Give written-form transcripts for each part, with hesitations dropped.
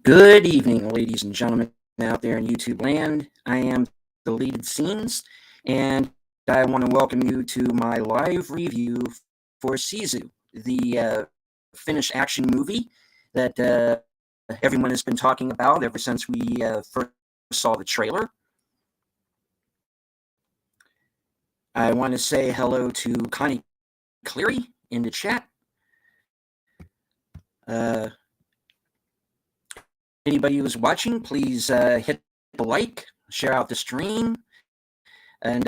Good evening, ladies and gentlemen out there in YouTube land. I am Deleted Scenes, and I want to welcome you to my live review for Sisu, the Finnish action movie that everyone has been talking about ever since we first saw the trailer. I want to say hello to Connie Cleary in the chat. Anybody who's watching, please hit the like, share out the stream, and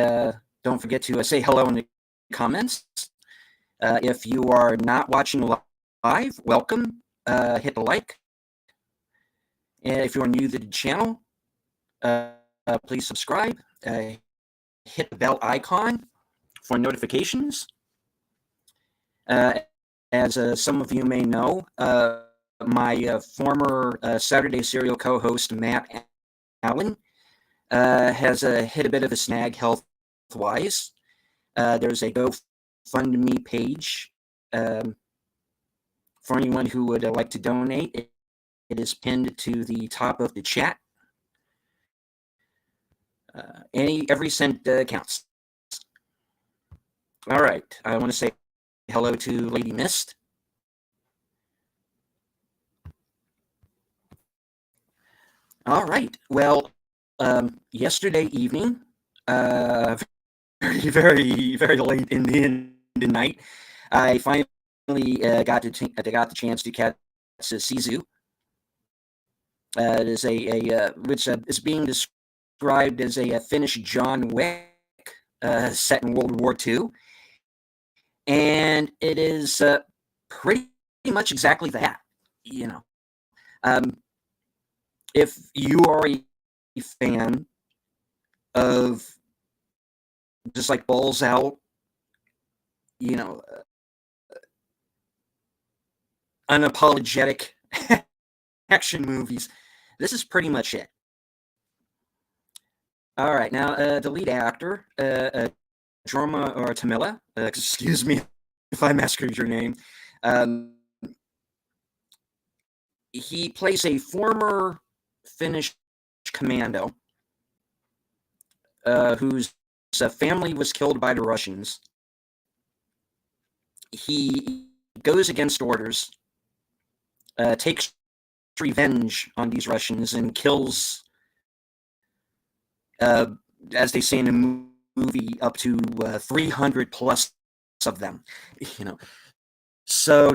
don't forget to say hello in the comments. If you are not watching live, welcome. Hit the like. And if you're new to the channel, please subscribe. Hit the bell icon for notifications. As some of you may know, my former Saturday Serial co-host, Matt Allen, has hit a bit of a snag health-wise. There's a GoFundMe page for anyone who would like to donate. It is pinned to the top of the chat. Every cent counts. All right, I want to say hello to Lady Mist. All right, well, yesterday evening, very late in the night, I finally got the chance to catch Sisu. It is which is being described as a Finnish John Wick set in World War II, and it is pretty much exactly that. You know, if you are a fan of just like balls out, unapologetic action movies, this is pretty much it. All right, now the lead actor, Jorma or Tamila, excuse me if I massacred your name. He plays a former Finnish commando whose family was killed by the Russians. He goes against orders, takes revenge on these Russians, and kills, as they say in the movie, up to 300 plus of them. So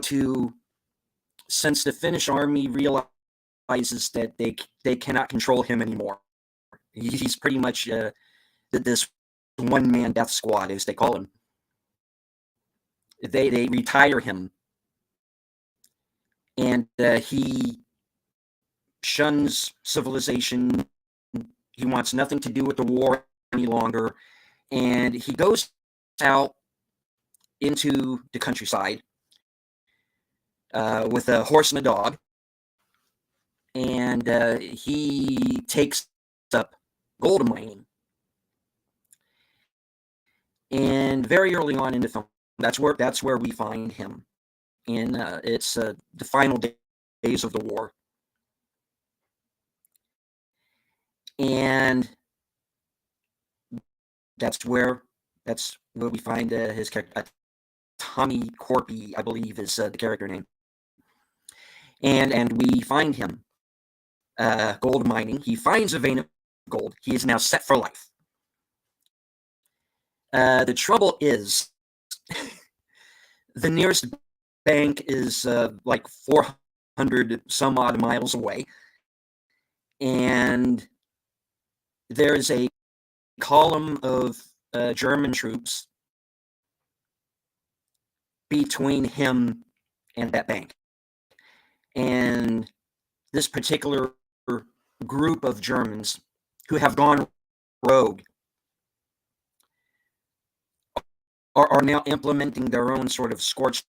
since the Finnish army realizes that they cannot control him anymore, he's pretty much this one-man death squad, as they call him. They retire him, and he shuns civilization. He wants nothing to do with the war any longer, and he goes out into the countryside with a horse and a dog, and he takes up gold mining. And very early on in the film, that's where we find him. And it's the final days of the war. And that's where we find his character, Tommy Corpy, I believe, is the character name. And we find him gold mining. He finds a vein of gold. He is now set for life. The trouble is, the nearest bank is like 400 some odd miles away, and there's a column of German troops between him and that bank. And this particular group of Germans who have gone rogue are now implementing their own sort of scorched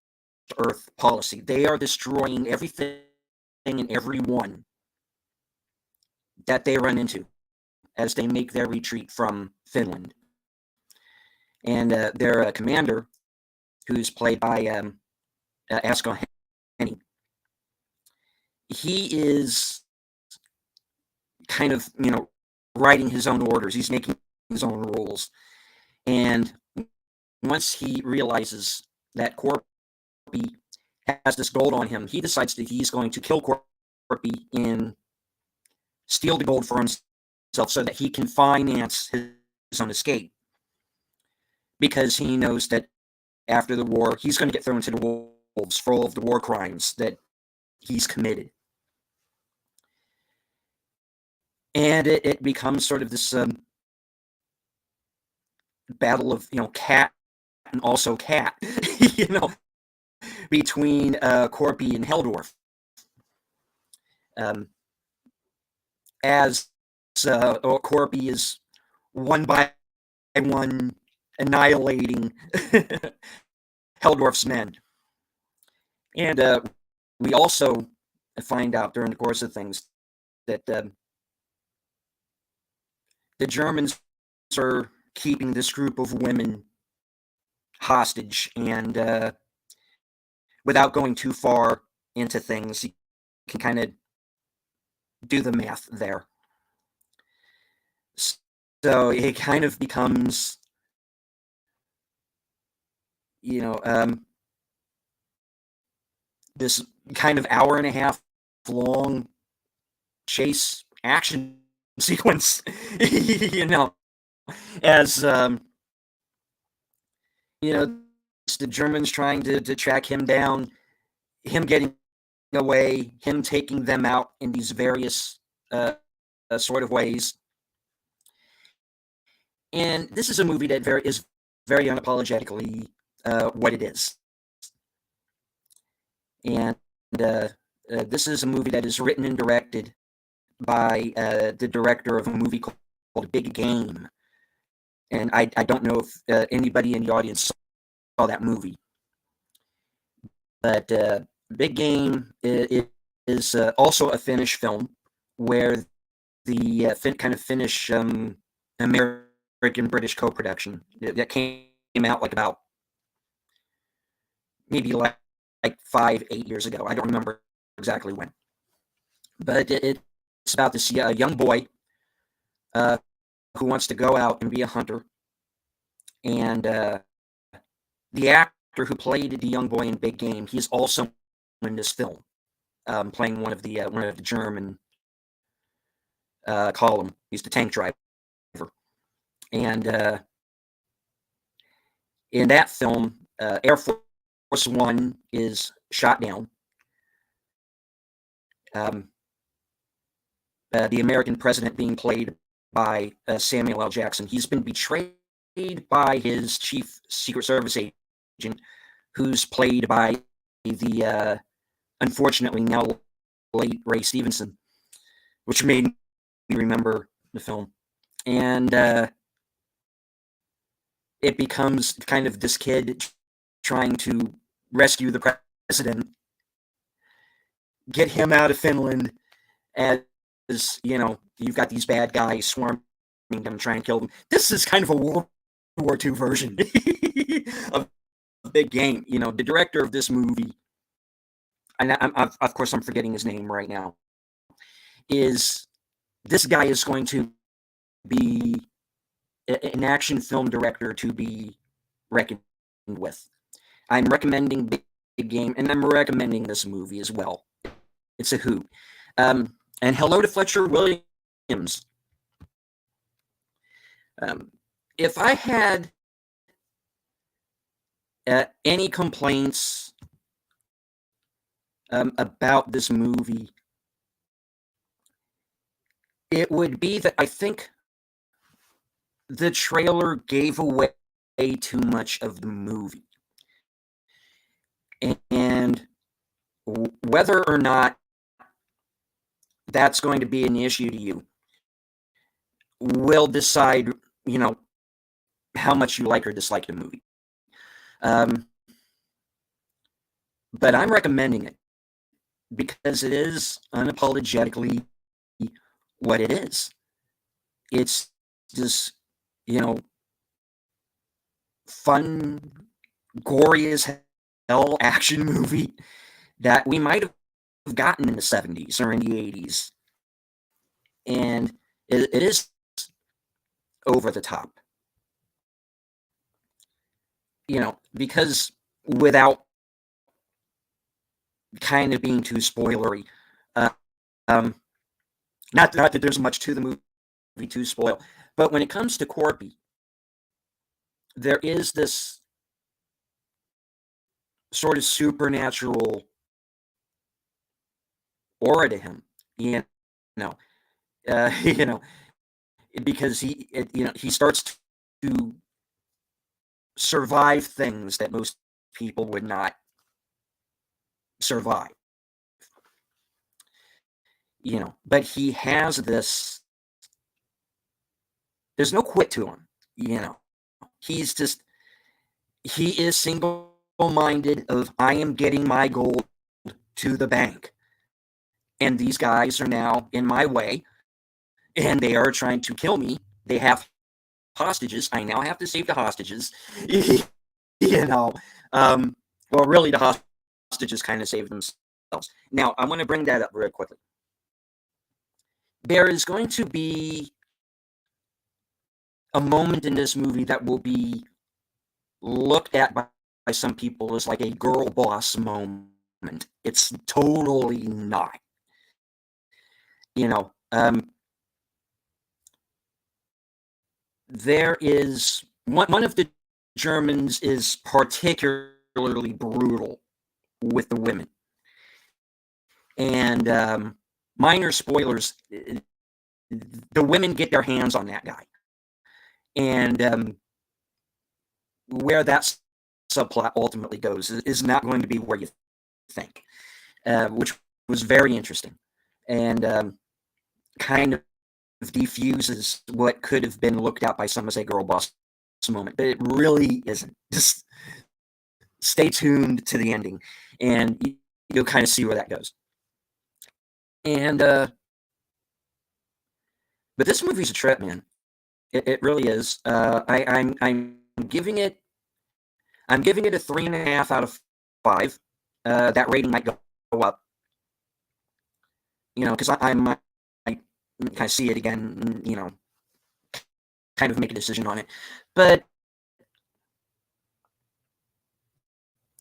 earth policy. They are destroying everything and everyone that they run into as they make their retreat from Finland. And their commander, who's played by Asko Henny, he is kind of, writing his own orders. He's making his own rules. And once he realizes that Corby has this gold on him, he decides that he's going to kill Corby and steal the gold for himself so that he can finance his own escape. Because he knows that after the war, he's going to get thrown into the wolves for all of the war crimes that he's committed. And it becomes sort of this battle of, cat and also cat, between Corby and Heldorf. As Corby is one by one annihilating Heldorf's men. And we also find out during the course of things that the Germans are keeping this group of women hostage, and without going too far into things, you can kind of do the math there. So it kind of becomes, this kind of hour and a half long chase action sequence, as the Germans trying to track him down, him getting away, him taking them out in these various sort of ways. And this is a movie that is very unapologetically what it is. And this is a movie that is written and directed by the director of a movie called Big Game. And I don't know if anybody in the audience saw that movie. But Big Game is also a Finnish film where the kind of Finnish American-British co-production that came out like about maybe like 5-8 years ago. I don't remember exactly when. But it's about this young boy who wants to go out and be a hunter. And the actor who played the young boy in Big Game, he's also in this film, playing one of the German column. He's the tank driver. And in that film, Air Force One is shot down. The American president being played by Samuel L. Jackson. He's been betrayed by his chief Secret Service agent, who's played by the unfortunately now late Ray Stevenson, which made me remember the film. And it becomes kind of this kid trying to rescue the president, get him out of Finland, as you've got these bad guys swarming them, trying to kill them. This is kind of a World War II version of Big Game. The director of this movie, and of course I'm forgetting his name right now, this guy is going to be an action film director to be reckoned with. I'm recommending Big Game, and I'm recommending this movie as well. It's a hoot. And hello to Fletcher Williams. If I had any complaints about this movie, it would be that I think the trailer gave away too much of the movie. And whether or not that's going to be an issue to you will decide, how much you like or dislike the movie. But I'm recommending it because it is unapologetically what it is. It's this, fun, gory as hell action movie that we might have gotten in the 70s or in the 80s. and it is over the top, because without kind of being too spoilery, uh, um, not that there's much to the movie to spoil, but when it comes to Corby, there is this sort of supernatural aura to him, you know, you know, because he starts to survive things that most people would not survive, but he has this, there's no quit to him, he's just, he is single-minded of, I am getting my gold to the bank, and these guys are now in my way, and they are trying to kill me. They have hostages. I now have to save the hostages. Well, really, the hostages kind of save themselves. Now, I want to bring that up real quickly. There is going to be a moment in this movie that will be looked at by some people as like a girl boss moment. It's totally not. There is one of the Germans is particularly brutal with the women, and minor spoilers, the women get their hands on that guy, and where that subplot ultimately goes is not going to be where you think, which was very interesting, and kind of defuses what could have been looked at by some as a girl boss moment, but it really isn't. Just stay tuned to the ending, and you'll kind of see where that goes. And but this movie's a trip, man. It really is. I'm giving it a 3.5 out of 5. That rating might go up, because I might kind of see it again, kind of make a decision on it. But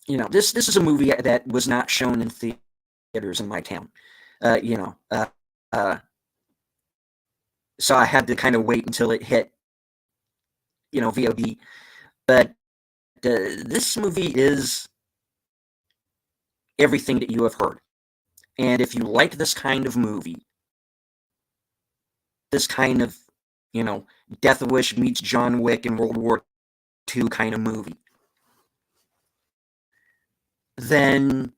this is a movie that was not shown in theaters in my town. So I had to kind of wait until it hit, VOD. But this movie is everything that you have heard. And if you like this kind of movie, this kind of, Death Wish meets John Wick in World War II kind of movie, then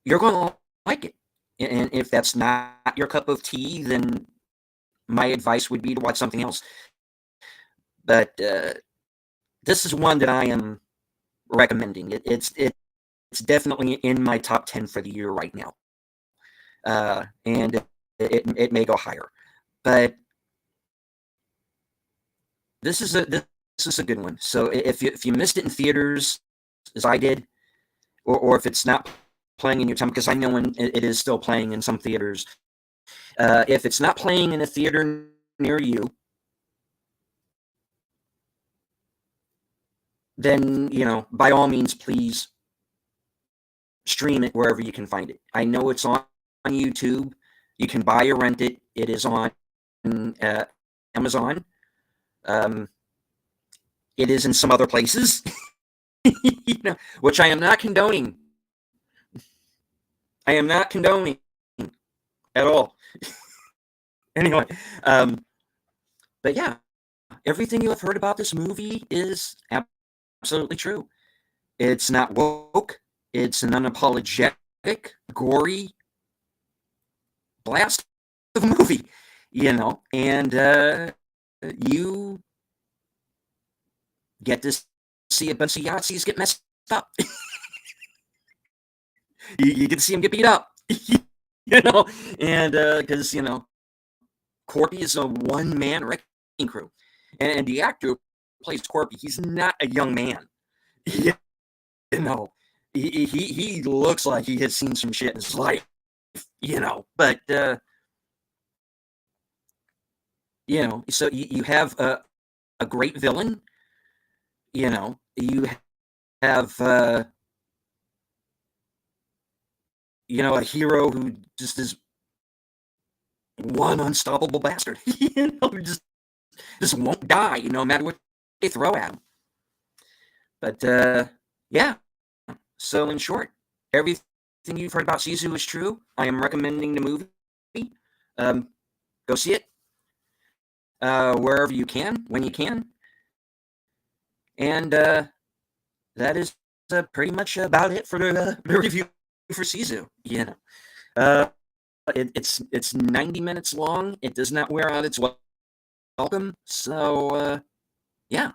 you're going to like it. And if that's not your cup of tea, then my advice would be to watch something else. But this is one that I am recommending. It's definitely in my top 10 for the year right now. And it may go higher. But this is a good one. So if you missed it in theaters, as I did, or if it's not playing in your time, because I know it is still playing in some theaters. If it's not playing in a theater near you, then, by all means, please stream it wherever you can find it. I know it's on YouTube. You can buy or rent it. It is on Amazon. It is in some other places, which I am not condoning. I am not condoning at all. Anyway, but yeah, everything you have heard about this movie is absolutely true. It's not woke. It's an unapologetic, gory blast of a movie, and you get to see a bunch of Yahtzees get messed up. you get to see them get beat up, and because, Corby is a one-man wrecking crew, and the actor who plays Corby, he's not a young man. He looks like he has seen some shit in his life, but So you have a great villain. You have a hero who just is one unstoppable bastard. Who just won't die, no matter what they throw at him. But yeah. So in short, everything you've heard about Sisu is true. I am recommending the movie. Go see it wherever you can, when you can. And that is pretty much about it for the review for Sisu. It's 90 minutes long. It does not wear out its welcome. So yeah,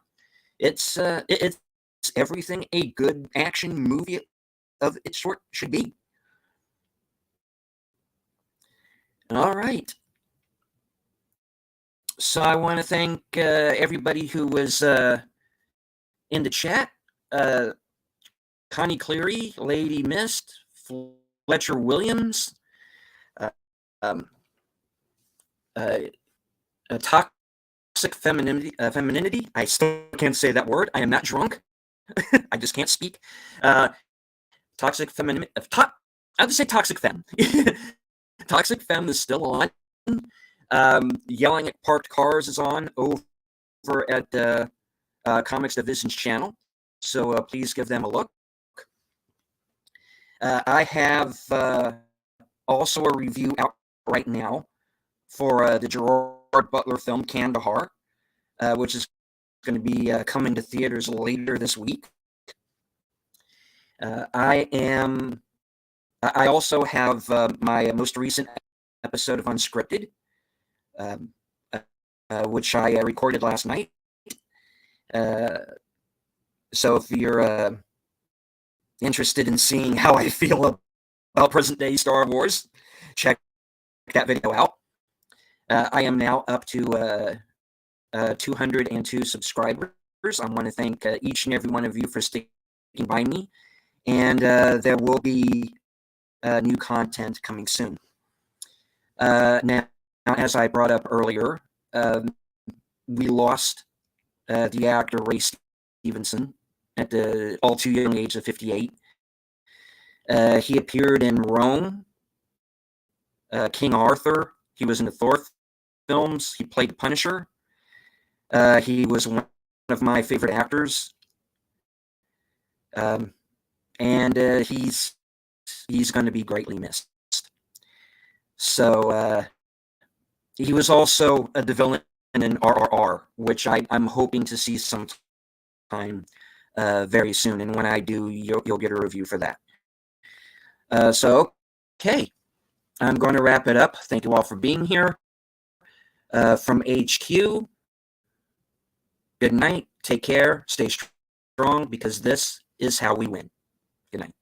it's everything a good action movie of its sort should be. All right. So I want to thank everybody who was in the chat. Connie Cleary, Lady Mist, Fletcher Williams, um, toxic femininity. I still can't say that word. I am not drunk. I just can't speak. Toxic femininity. I have to say toxic femme. Toxic femme is still on. Yelling at parked cars is on over at Comics Division's channel. So please give them a look. I have also a review out right now for the Gerard Butler film Kandahar, which is going to be coming to theaters later this week. I also have my most recent episode of Unscripted, which I recorded last night. So if you're interested in seeing how I feel about present-day Star Wars, check that video out. I am now up to 202 subscribers. I want to thank each and every one of you for sticking by me, and there will be new content coming soon. Now, as I brought up earlier, we lost the actor Ray Stevenson at the all too young age of 58. He appeared in Rome, King Arthur. He was in the Thor films. He played the Punisher. He was one of my favorite actors. And he's going to be greatly missed. So he was also a villain in RRR, which I'm hoping to see sometime very soon. And when I do, you'll get a review for that. So, okay, I'm going to wrap it up. Thank you all for being here. From HQ, good night. Take care. Stay strong, because this is how we win. Good night.